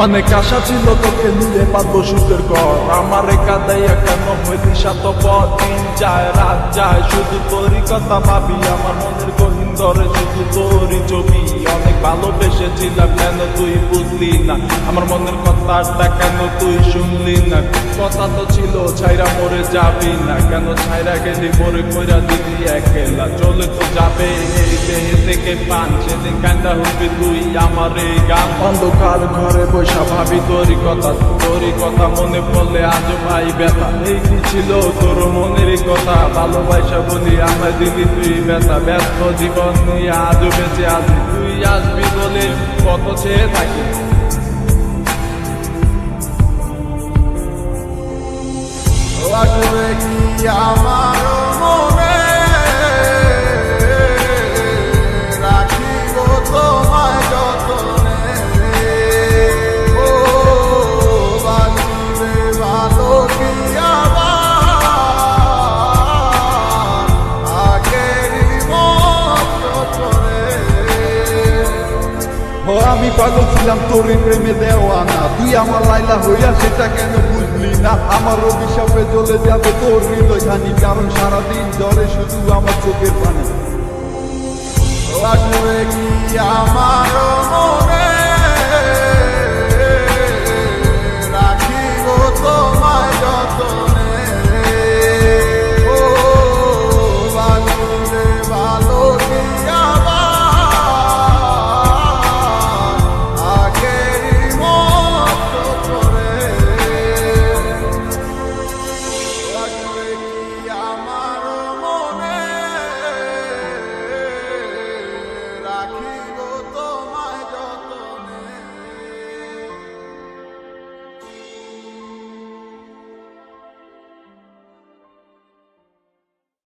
অনেক আশা ছিল তোকে নিয়ে পাবো সুখের ঘর, আমার কাদাইয়া কেন হইলি শতপথ। দিন যায় রাত যায় শুধু তোরই কথা ভাবি, আমার মনের গহীন ধরে শুধু তোরই ছবি। অনেক ভালোবেসেছিলাম কেন তুই বুঝলি না, আমার মনের কথাটা কেন তুই শুনলি না। কথা তো ছিল ছাইরা মরে যাবি না, কেন ছাইরা গেলি মরে কইরা দিলি একলা। চলে তো যাবে এই দেহে থেকে পান, সেদিন কান্দা হবি তুই আমার এই গান। অন্ধকার ঘরে বৈশা ভাবি তোরই কথা মনে পড়লে আজও ভাই ব্যথা। এই কি ছিল তোর মনের কথা, ভালোবাসা বলি আমায় দিলি তুই ব্যথা। ব্যস্ত জীবন নিয়ে আজও বেঁচে আছি, তুই আসবি বলে কত চেয়ে থাকি। লাগবে কি আমার মনে, রাখিব তোমায় যতনে। ও বাঁচিবে ভালো কি আবার আগেরই মতো করে। ও আমি পাগল ছিলাম তোরই প্রেমে দেওয়ানা, তুই আমার লাইলা হইয়া সেটা কেন বুঝলি না। আমার অভিশাপে চলে যাবে তোর হৃদয় খানি, কারণ সারাদিন জ্বরে শুধু আমার চোখের পানি। লাগবে কি আমার মনে,